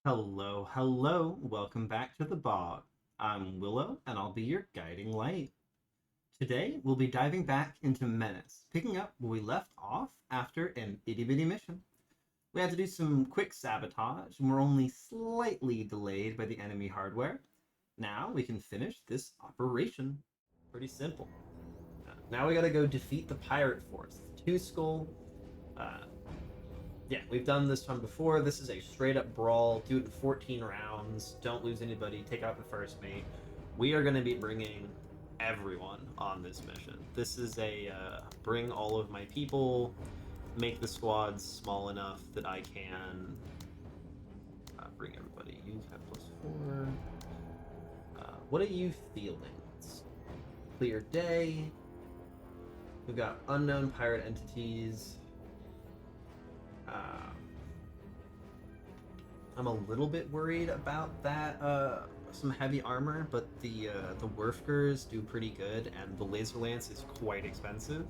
Hello, hello, welcome back to the bog. I'm Willow, and I'll be your guiding light. Today, we'll be diving back into Menace, picking up where we left off after an itty-bitty mission. We had to do some quick sabotage, and we're only slightly delayed by the enemy hardware. Now we can finish this operation. Pretty simple. Now we gotta go defeat the pirate force. Two skull, uh, yeah, we've done this one before. This is a straight up brawl. Do it in 14 rounds. Don't lose anybody. Take out the first mate. We are going to be bringing everyone on this mission. This is a bring all of my people, make the squads small enough that I can bring everybody. You have +4. What are you feeling? It's clear day. We've got unknown pirate entities. I'm a little bit worried about that. Some heavy armor, but the Werfgers do pretty good, and the laser lance is quite expensive,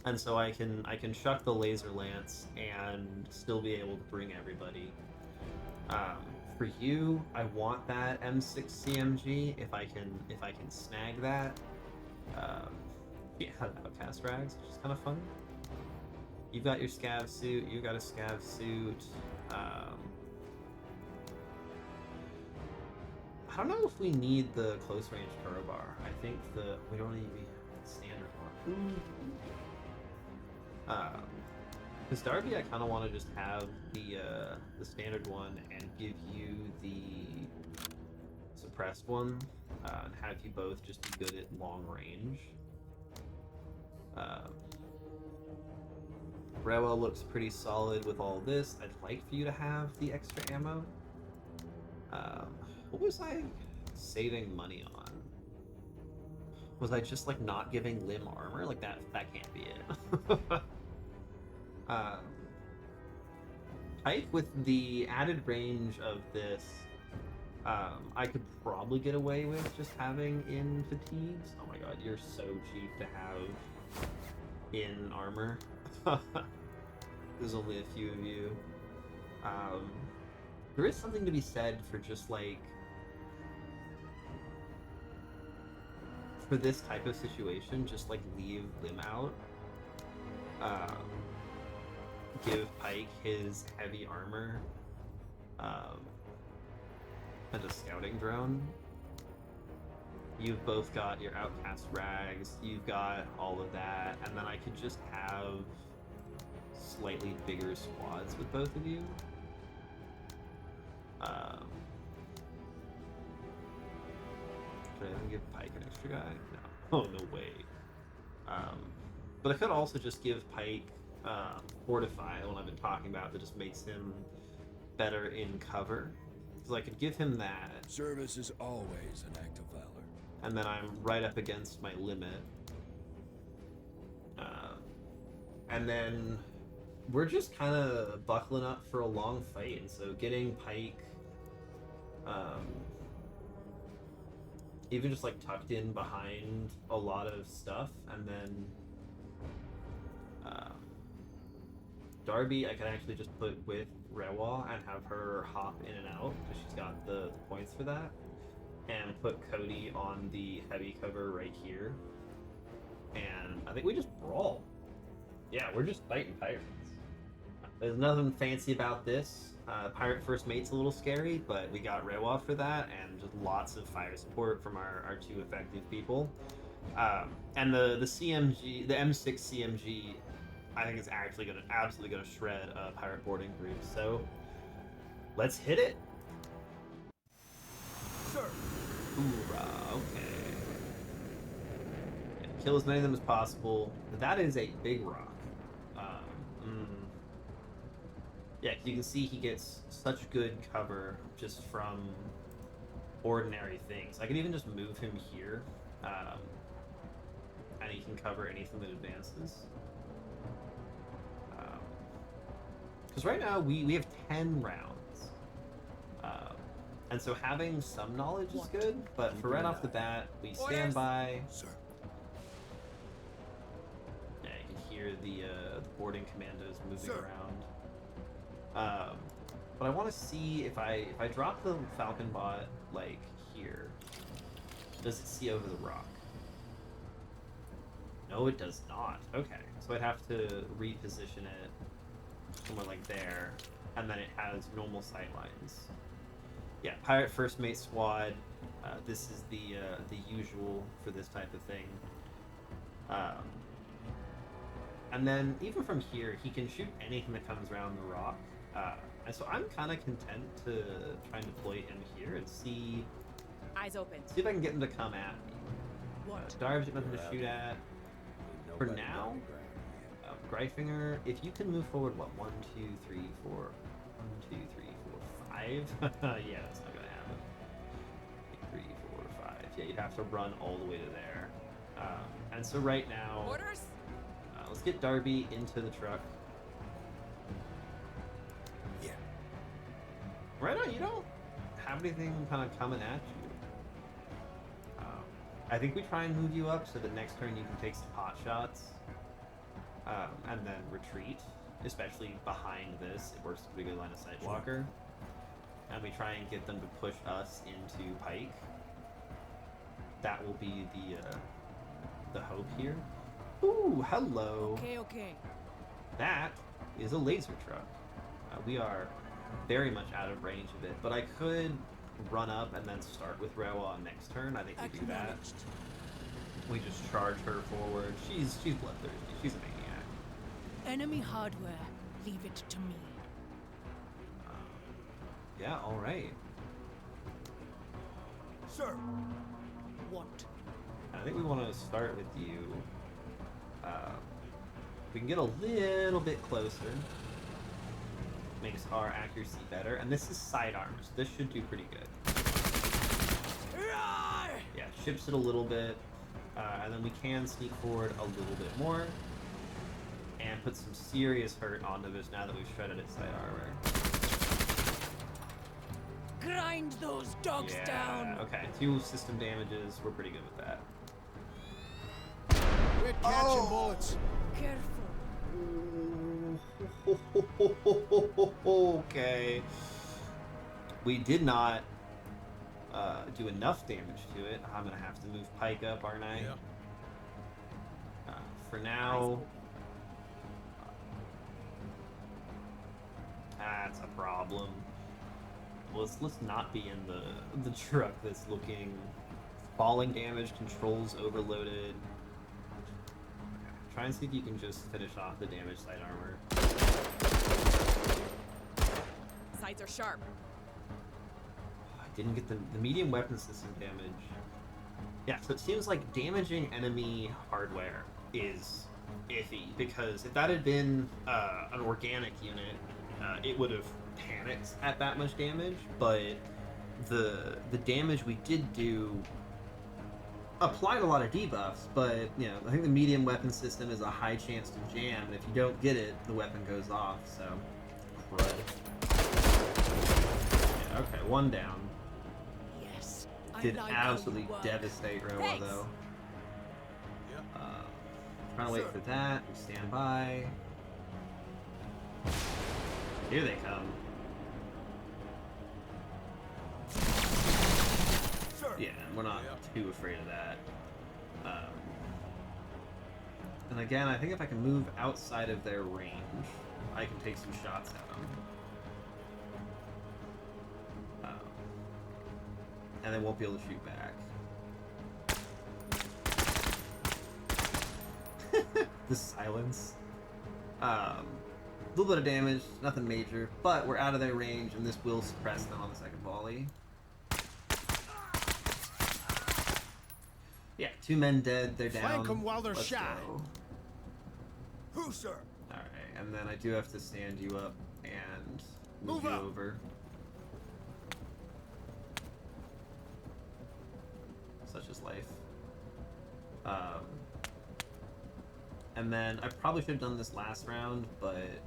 and so I can chuck the laser lance and still be able to bring everybody. For you, I want that M6 CMG if I can snag that. Yeah, outcast rags, which is kind of fun. You've got your scav suit. You got a scav suit. I don't know if we need the close range crowbar. I think we don't need the standard one. Because Darby, I kind of want to just have the standard one and give you the suppressed one, and have you both just be good at long range. Rewell looks pretty solid with all this. I'd like for you to have the extra ammo. What was I saving money on? Was I just like not giving limb armor? Like that can't be it. Pike with the added range of this, I could probably get away with just having in fatigues. Oh my god, you're so cheap to have in armor. There's only a few of you. There is something to be said for just like for this type of situation, just like leave limb out. Give Pike his heavy armor, and a scouting drone. You've both got your outcast rags, you've got all of that, and then I could just have slightly bigger squads with both of you. Could I even give Pike an extra guy? No. Oh, no way. But I could also just give Pike Fortify, the one I've been talking about, that just makes him better in cover. So I could give him that. Service is always an act of valor. And then I'm right up against my limit. And then we're just kind of buckling up for a long fight, and so getting Pike, even just like tucked in behind a lot of stuff, and then Darby, I can actually just put with Rewa and have her hop in and out because she's got the points for that, and put Cody on the heavy cover right here, and I think we just brawl. Yeah, we're just fighting pirates. There's nothing fancy about this. Pirate First Mate's a little scary, but we got Rewa for that, and just lots of fire support from our two effective people. And the CMG, the M6 CMG, I think is actually absolutely gonna shred a pirate boarding group. So let's hit it. Sir. Hoorah, okay. Yeah, kill as many of them as possible. That is a big rock. Yeah, you can see he gets such good cover just from ordinary things. I can even just move him here, and he can cover anything that advances. Because right now we have 10 rounds, and so having some knowledge is good. But for right off the bat, we stand by. Sir. Yeah, you can hear the boarding commandos moving Sir. around. But I want to see if I drop the Falcon bot like here, does it see over the rock? No, it does not. Okay, so I'd have to reposition it somewhere like there, and then it has normal sight lines. Yeah, Pirate First Mate Squad. This is the usual for this type of thing. And then even from here, he can shoot anything that comes around the rock. And so I'm kind of content to try and deploy him here and see. Eyes open. See if I can get him to come at me. What? Darv's got nothing to shoot at. For now, Greifinger, if you can move forward, what, 1, 2, 3, 4, 1, 2, 3, 4, 5? Yeah, that's not gonna happen. 3, 4, 5. Yeah, you'd have to run all the way to there. And so right now, Orders? let's get Darby into the truck. Yeah. Right now, you don't have anything kind of coming at you. I think we try and move you up so that next turn you can take some pot shots, and then retreat, especially behind this. It works as a pretty good line of sight blocker. And we try and get them to push us into Pike. That will be the hope here. Ooh, hello. Okay. That is a laser truck. We are very much out of range of it, but I could run up and then start with Rewa next turn. I think we do that. We just charge her forward. She's bloodthirsty. She's a maniac. Enemy hardware. Leave it to me. Yeah, all right. Sir. What? I think we want to start with you. We can get a little bit closer. Makes our accuracy better, and this is sidearm, so this should do pretty good. Yeah, ships it a little bit, and then we can sneak forward a little bit more and put some serious hurt onto this now that we've shredded its side armor. Grind those dogs down. Okay, 2 system damages. We're pretty good with that. Quit catching bullets. Careful. Okay. We did not do enough damage to it. I'm gonna have to move Pike up, aren't I? Yeah. For now, that's a problem. Let's not be in the truck that's looking falling damage, controls overloaded. Try and see if you can just finish off the damaged side armor. Sights are sharp. I didn't get the medium weapon system damage. Yeah, so it seems like damaging enemy hardware is iffy, because if that had been an organic unit, it would have panicked at that much damage, but the damage we did do applied a lot of debuffs, but you know, I think the medium weapon system is a high chance to jam, and if you don't get it, the weapon goes off, so crud. Yeah, okay, 1 down. Yes. Did I like how you absolutely work. devastate Roa, Thanks. though. Yeah. Trying to wait for that. We stand by. Here they come. Sir. Yeah, we're not too afraid of that. And again, I think if I can move outside of their range, I can take some shots at them. And they won't be able to shoot back. The silence. A little bit of damage, nothing major, but we're out of their range, and this will suppress them on the second volley. Yeah, 2 men dead, they're down. Flank 'em while they're Let's shy. go. Who, sir? Alright, and then I do have to stand you up and move Move you up. over. Such is life. And then I probably should have done this last round, but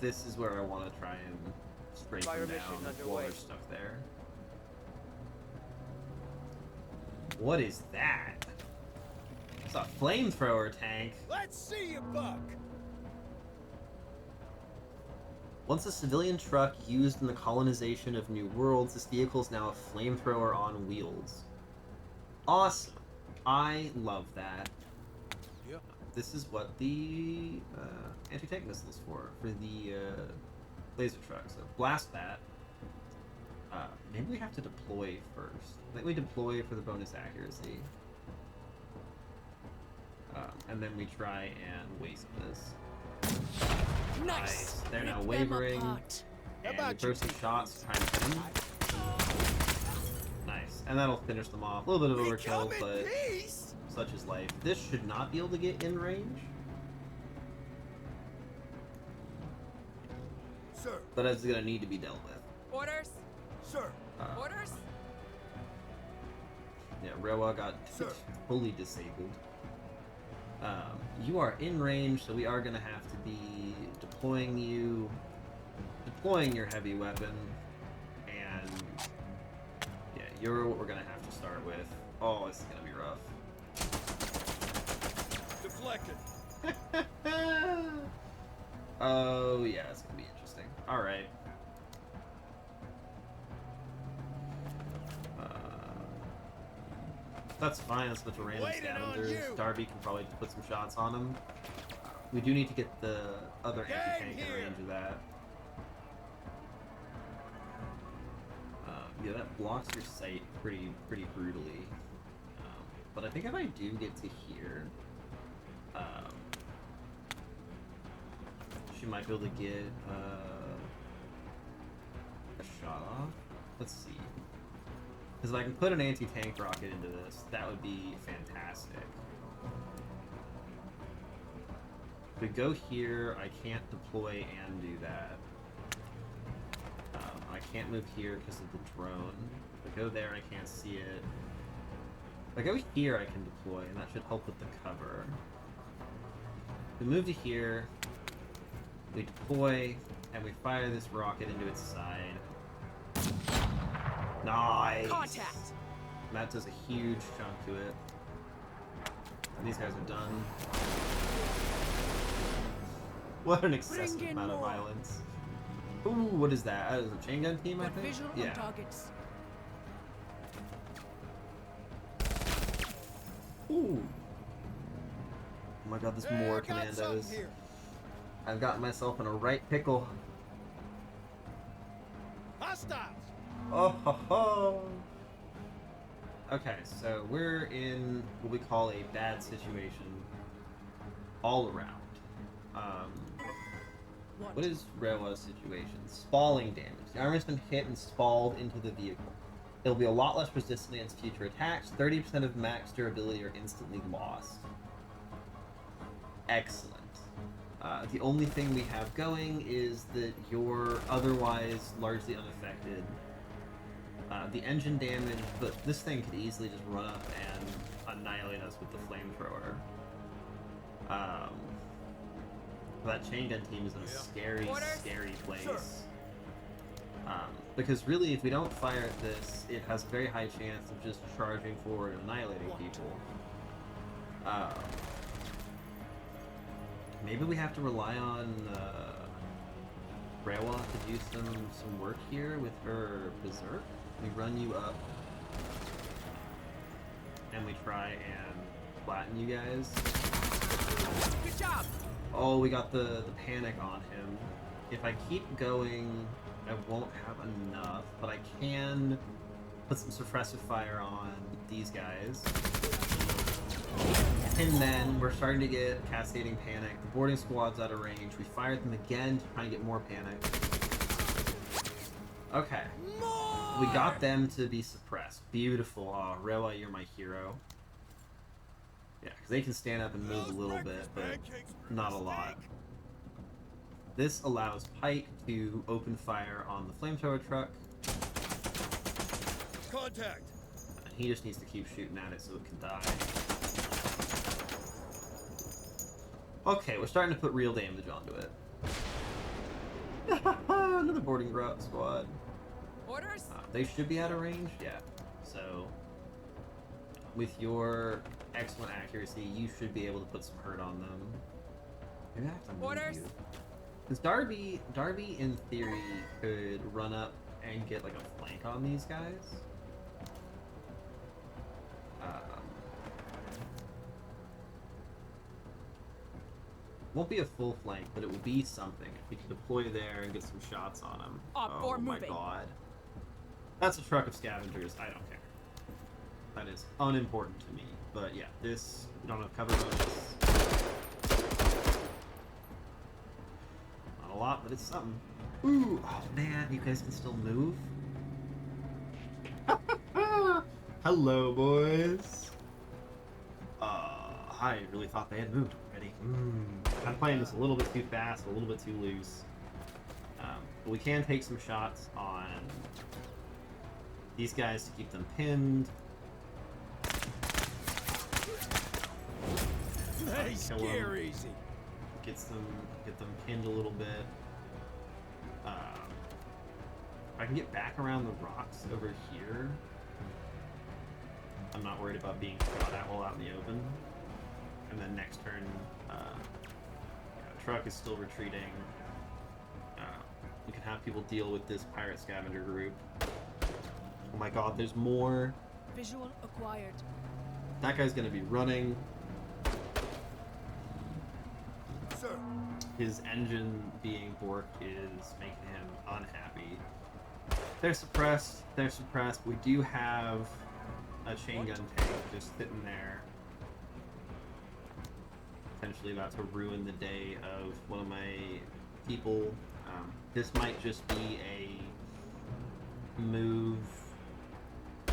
this is where I want to try and scrape Fire them mission down while underway. they're stuck there. What is that? It's a flamethrower tank. Let's see you, Buck. Once a civilian truck used in the colonization of new worlds, this vehicle is now a flamethrower on wheels. Awesome. I love that. Yep. This is what the anti-tank missile is for the laser truck. So blast that. Maybe we have to deploy first. I think we deploy for the bonus accuracy. And then we try and waste this. Nice. They're now Rip them wavering. apart. And we throw some shots trying to hit them. Nice. And that'll finish them off. A little bit of overkill, but such is life. This should not be able to get in range. Sir. But it's going to need to be dealt with. Orders. Sir. Orders. Yeah, Rewa got Sir. fully disabled. You are in range, so we are going to have to be deploying your heavy weapon, and yeah, you're what we're going to have to start with. Oh, this is going to be rough. Deflected. Oh, yeah, it's going to be interesting. Alright. That's fine, that's a bunch of random Waiting on scavengers. you. Darby can probably put some shots on him. We do need to get the other Gang anti-tank in here. range of that. Yeah, that blocks your sight pretty brutally. But I think if I do get to here, she might be able to get a shot off. Let's see. Because if I can put an anti-tank rocket into this, that would be fantastic. If we go here, I can't deploy and do that. I can't move here because of the drone. If I go there, I can't see it. If I go here, I can deploy, and that should help with the cover. We move to here, we deploy, and we fire this rocket into its side. Nice! Contact. That does a huge chunk to it. And these guys are done. What an excessive Bring in amount of more. violence. Ooh, what is that? That is a chain gun team, I Got think? visual on Yeah. targets. Ooh. Oh my god, there's more commandos. Here. I've gotten myself in a right pickle. Hostiles. Oh ho ho! Okay, so we're in what we call a bad situation all around. What is Rewa's situation? Spalling damage. The armor's been hit and spalled into the vehicle. It'll be a lot less resistant against future attacks. 30% of max durability are instantly lost. Excellent. The only thing we have going is that you're otherwise largely unaffected. The engine damage, but this thing could easily just run up and annihilate us with the flamethrower. That chain gun team is in a scary, Orders. scary place. Sir. Because really, if we don't fire at this, it has a very high chance of just charging forward and annihilating people. Maybe we have to rely on Rewa to do some work here with her Berserk. We run you up, and we try and flatten you guys. Good job. Oh, we got the panic on him. If I keep going, I won't have enough, but I can put some suppressive fire on these guys. And then we're starting to get cascading panic. The boarding squad's out of range. We fired them again to try and get more panic. Okay. We got them to be suppressed. Beautiful. Oh, Rewa, you're my hero. Yeah, because they can stand up and move a little bit, but not a lot. This allows Pike to open fire on the flamethrower truck. Contact. And he just needs to keep shooting at it so it can die. Okay, we're starting to put real damage onto it. Another boarding squad. Orders. They should be out of range, yeah. So, with your excellent accuracy, you should be able to put some hurt on them. Maybe I have to move Orders. you. Because Darby in theory could run up and get like a flank on these guys. Won't be a full flank, but it will be something. If we can deploy there and get some shots on him. Op Oh four my moving. god. That's a truck of scavengers. I don't care. That is unimportant to me. But yeah, this, we don't have cover bonus. Not a lot, but it's something. Ooh, oh man, you guys can still move? Hello, boys. I really thought they had moved already. I'm playing this a little bit too fast, a little bit too loose. But we can take some shots on these guys to keep them pinned. Nice, Kill 'em. scare easy. Get them pinned a little bit. If I can get back around the rocks over here, I'm not worried about being shot at while out in the open. And then next turn, truck is still retreating. We can have people deal with this pirate scavenger group. Oh my god, there's more. Visual acquired. That guy's gonna be running. Sir. His engine being borked is making him unhappy. They're suppressed, but we do have a chain gun tank just sitting there. Potentially about to ruin the day of one of my people. This might just be a move.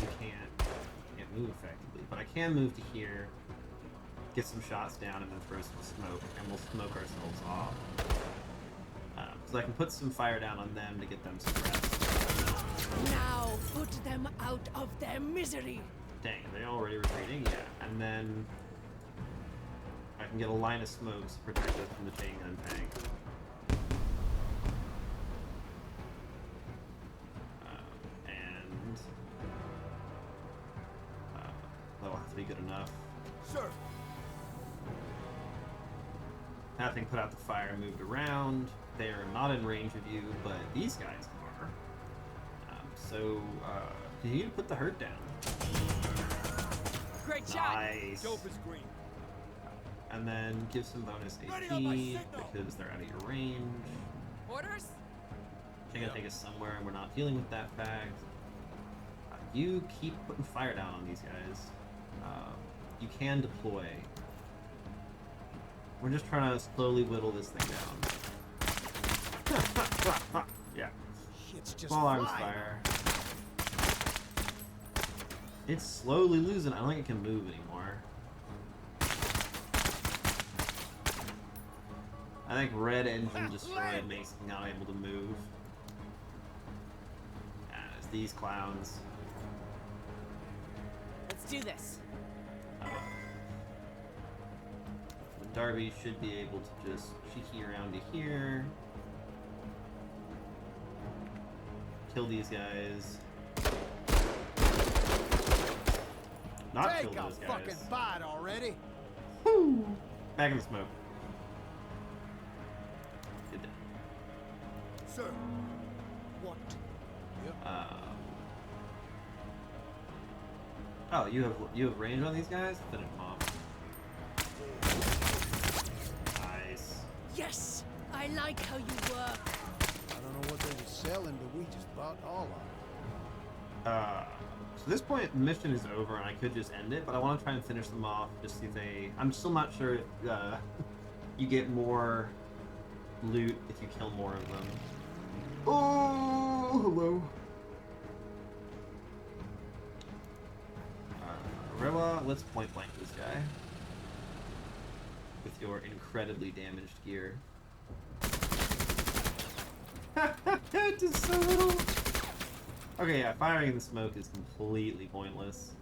You can't move effectively, but I can move to here, get some shots down, and then throw some smoke, and we'll smoke ourselves off. So I can put some fire down on them to get them suppressed. Now put them out of their misery. Dang, are they already retreating? Yeah, and then I can get a line of smokes to protect us from the chain gun tank. And that'll have to be good enough. Sir. That thing put out the fire and moved around. They are not in range of you, but these guys are. So, you need to put the hurt down. Great shot. Nice. Dope is green. And then give some bonus Ready on my AP signal. because they're out of your range. Orders? They're gonna take us somewhere, and we're not dealing with that fact. You keep putting fire down on these guys. You can deploy. We're just trying to slowly whittle this thing down. Yeah. Shit's just Small arms flying. fire. It's slowly losing. I don't think it can move anymore. I think red engine destroyed makes it not able to move. As these clowns. Let's do this. Darby should be able to just cheeky around to here. Kill these guys. Not kill Take a those guys. fucking bite already. Woo! Back in the smoke. Good day. Sir. What? Yep. Oh, you have range on these guys? Finish them off. Nice. Yes, I like how you work. I don't know what they were selling, but we just bought all of them. So at this point, the mission is over, and I could just end it, but I want to try and finish them off. Just see if they. I'm still not sure if you get more loot if you kill more of them. Oh, hello. Rewa, let's point blank this guy with your incredibly damaged gear. Just so little. Okay, yeah, firing in the smoke is completely pointless.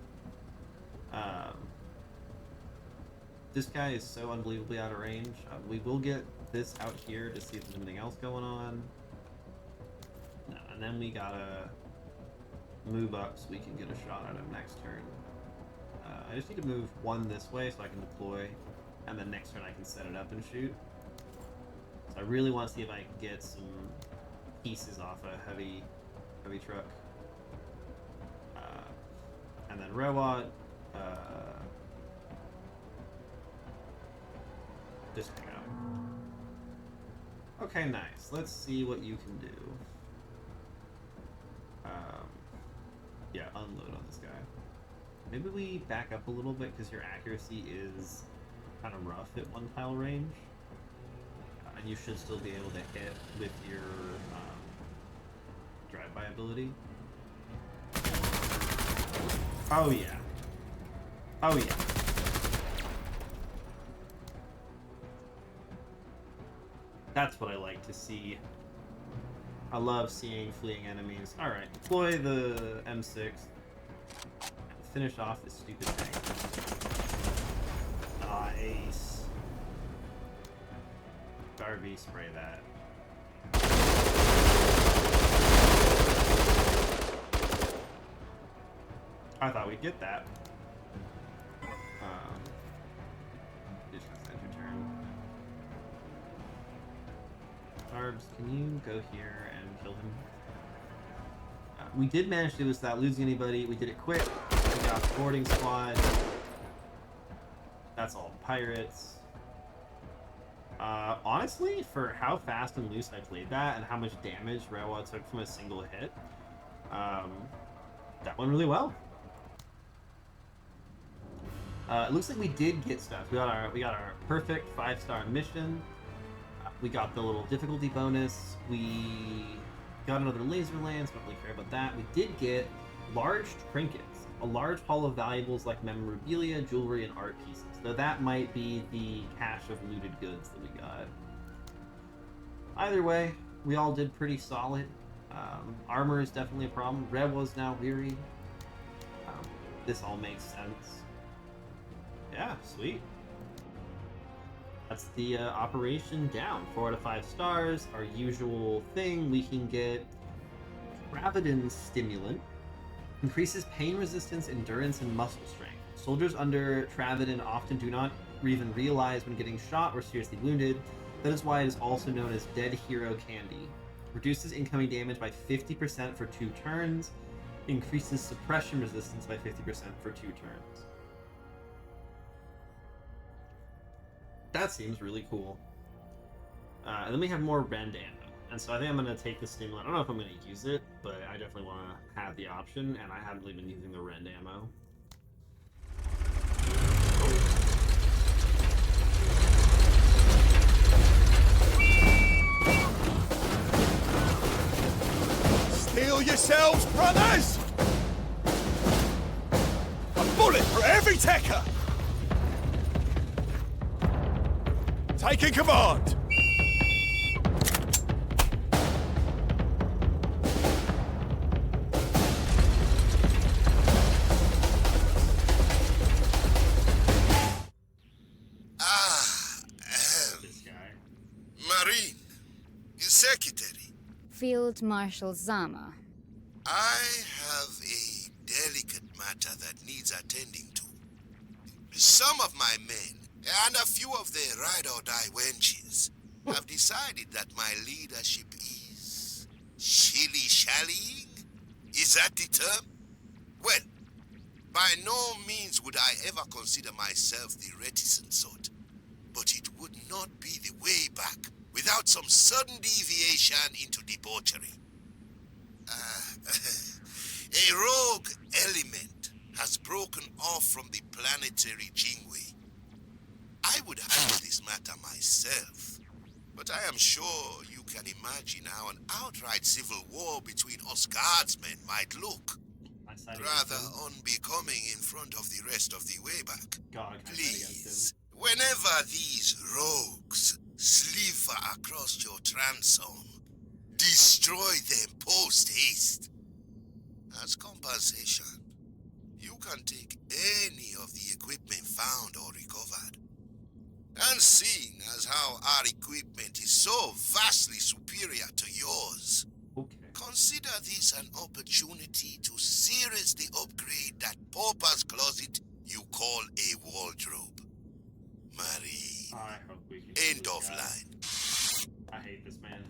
This guy is so unbelievably out of range. We will get this out here to see if there's anything else going on. No, and then we gotta move up so we can get a shot at him next turn. I just need to move one this way so I can deploy, and then next turn I can set it up and shoot. So I I really want to see if I can get some pieces off a heavy truck. And then Rewat, just hang out. Okay, nice. Let's see what you can do. Yeah, unload on this guy. Maybe we back up a little bit because your accuracy is kind of rough at 1 tile range. And you should still be able to hit with your drive-by ability. Oh yeah. Oh yeah. That's what I like to see. I love seeing fleeing enemies. Alright, deploy the M6. Finish off this stupid thing. Nice. Garvey, spray that. I thought we'd get that. Just gonna end your turn. Arbs, can you go here and kill him? We did manage to do this without losing anybody. We did it quick. We got the boarding squad. That's all pirates. Honestly, for how fast and loose I played that and how much damage Rewa took from a single hit, that went really well. It looks like we did get stuff. We got our perfect 5-star mission. We got the little difficulty bonus. We got another laser lance. Don't really care about that. We did get large trinkets, a large haul of valuables like memorabilia, jewelry, and art pieces. Though that might be the cache of looted goods that we got. Either way, we all did pretty solid. Armor is definitely a problem. Red was now weary. This all makes sense. Yeah, sweet. That's the operation down. 4 out of 5 stars. Our usual thing, we can get Travidin Stimulant. Increases pain resistance, endurance, and muscle strength. Soldiers under Travidin often do not even realize when getting shot or seriously wounded. That is why it is also known as Dead Hero Candy. Reduces incoming damage by 50% for 2 turns. Increases suppression resistance by 50% for 2 turns. That seems really cool. And then we have more Rend ammo. And so I think I'm going to take the stimulant. I don't know if I'm going to use it, but I definitely want to have the option, and I haven't really been using the Rend ammo. Steel yourselves, brothers! A bullet for every Tekker! Taking command! This guy. Marine, Secretary, Field Marshal Zama. I have a delicate matter that needs attending to. Some of my men, and a few of their ride-or-die wenches, have decided that my leadership is shilly-shallying? Is that the term? Well, by no means would I ever consider myself the reticent sort, but it would not be the way back without some sudden deviation into debauchery. A rogue element has broken off from the planetary Jingwei. I would handle this matter myself, but I am sure you can imagine how an outright civil war between us guardsmen might look. Rather unbecoming in front of the rest of the way back. Please, whenever these rogues sliver across your transom, destroy them post-haste. As compensation, you can take any of the equipment found or recovered. And seeing as how our equipment is so vastly superior to yours, consider this an opportunity to seriously upgrade that pauper's closet you call a wardrobe. Marine. I hope we can End of line. I hate this man.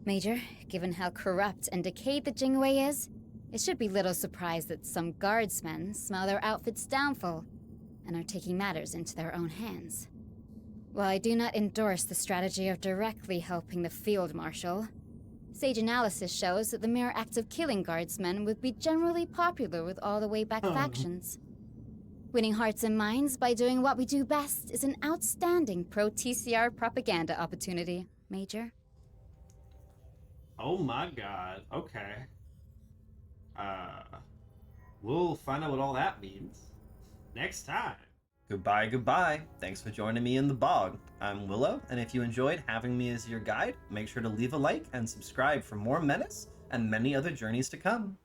Major, given how corrupt and decayed the Jingwei is, it should be little surprise that some guardsmen smell their outfit's downfall and are taking matters into their own hands. While I do not endorse the strategy of directly helping the field marshal, sage analysis shows that the mere act of killing guardsmen would be generally popular with all the way back factions. Winning hearts and minds by doing what we do best is an outstanding pro-TCR propaganda opportunity, Major. Oh my god, okay. We'll find out what all that means next time. Goodbye, goodbye. Thanks for joining me in the bog. I'm Willow, and if you enjoyed having me as your guide, make sure to leave a like and subscribe for more Menace and many other journeys to come.